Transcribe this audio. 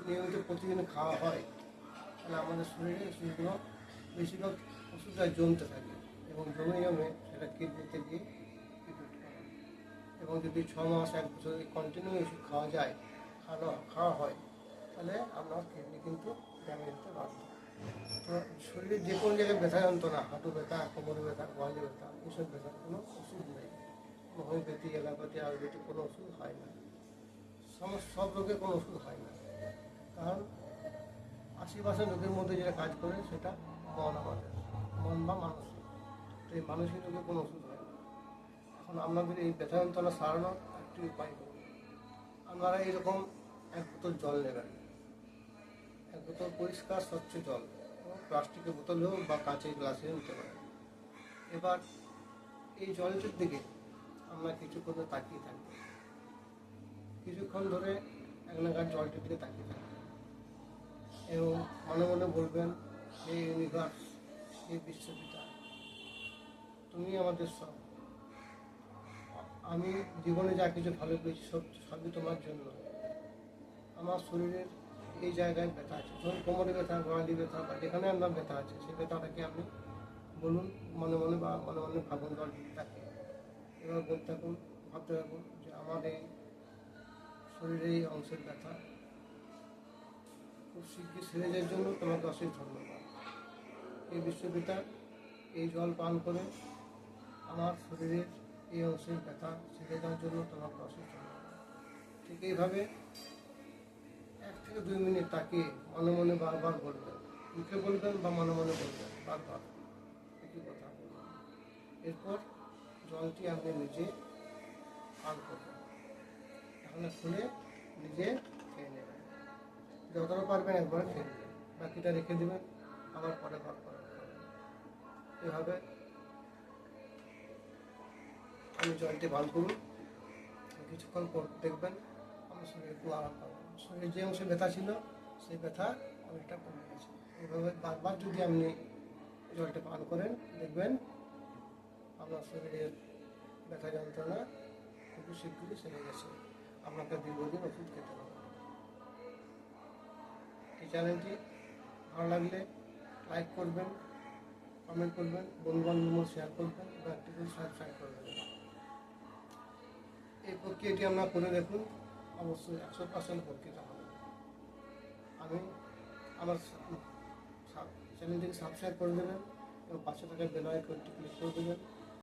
নিয়মিত প্রতিদিন খাওয়া হয় তাহলে আমাদের শরীরে ওষুধগুলো বেশিরভাগ ওষুধটা জমতে থাকে এবং জমে জমে সেটা কিডনিতে গিয়ে ইফেক্ট করে। এবং যদি 6 মাস 1 বছর কন্টিনিউ ওষুধ খাওয়া হয় তাহলে আপনার কিডনি কিন্তু ড্যামেজ হতে বাধ্য। তো শরীরে যে কোনো জায়গায় ব্যথা যন্ত্রণা, হাঁটু ব্যথা, কোমরে ব্যথা, গোয়ালে ব্যথা, এইসব ব্যথার কোনো ওষুধ নেই। হোমিওপ্যাথি, অ্যালোপ্যাথি, আয়ুর্বেদিক কোনো ওষুধ হয় না। সব রোগের কোনো ওষুধ হয় না, কারণ 80% রোগের মধ্যে যেটা কাজ করে সেটা মন বা মানসিক। তো এই মানসিক রোগের কোনো ওষুধ হয় না। এখন আপনাদের এই ব্যথা যন্ত্রণা সারানোর একটি উপায় হল আপনারা এইরকম 1 বোতল জল নেবেন, 1 বোতল পরিষ্কার স্বচ্ছ জল, প্লাস্টিকের বোতল হোক বা কাঁচের গ্লাসে নিতে পারেন। এবার এই জলটির দিকে আমরা কিছুক্ষণ তাকিয়ে থাকবো, কিছুক্ষণ ধরে এক নাগাড় জলটির দিকে তাকিয়ে থাকবেন এবং মনে মনে বলবেন, হে ইউনিভার্স, হে বিশ্বপিতা, তুমি আমাদের সব। আমি জীবনে যা কিছু ভালো পেয়েছি সবই তোমার জন্য। আমার শরীরের এই জায়গায় ব্যথা আছে, ধরুন কোমরে ব্যথা, গোড়ালি ব্যথা বা যেখানে আপনার ব্যথা আছে সেই ব্যথাটাকে আপনি বলুন মনে মনে বা মনে মনে ভাবুন জলটাকে। এবার বলতে থাকুন, ভাবতে থাকুন যে আমার এই শরীরের এই অংশের ব্যথা খুব শীঘ্রই সেরে যাওয়ার জন্য তোমাকে অশেষ ধন্যবাদ। এই বিশ্বপিতা, এই জল পান করে আমার শরীরের এই অংশের ব্যথা সেরে যাওয়ার জন্য তোমাকে অশেষ ধন্যবাদ। ঠিক এইভাবে 1 থেকে 2 মিনিট তাকিয়ে মনে মনে বারবার বলবেন, মুখে বলবেন বা মনে মনে বলবেন, বারবার একই কথা বলবেন। এরপর জলটি আপনি নিজে পান করবেন, তাহলে খুলে নিজে খেয়ে নেবেন। যতটা পারবেন একবার খেয়ে নেবেন, বাকিটা রেখে দেবেন, আবার পরে ভাগ করে খাবেন। এভাবে আপনি জলটি পান করুন, কিছুক্ষণ পর দেখবেন আমার শরীরে একটু আরাম পাবেন। শরীরে যে অংশে ব্যথা ছিল সেই ব্যথা অনেকটা কমে গেছে। এইভাবে বারবার যদি আপনি জলটা পান করেন দেখবেন আপনার শরীরের ব্যথা যন্ত্রণা খুব শীঘ্রই সেরে গেছে, আপনাকে দীর্ঘদিন ওষুধ খেতে হবে। এই চ্যানেলটি ভালো লাগলে লাইক করবেন, কমেন্ট করবেন, বন্ধুবান্ধব শেয়ার করবেন এবং একটি করে সাবস্ক্রাইব করবেন। এই প্রক্রিয়াটি আপনারা করে দেখুন, অবশ্যই 100% উপকৃত হবে। আমি আমার চ্যানেলটিকে সাবস্ক্রাইব করে দেবেন এবং পাশে থাকা বেল আইকনটি ক্লিক করে দেবেন।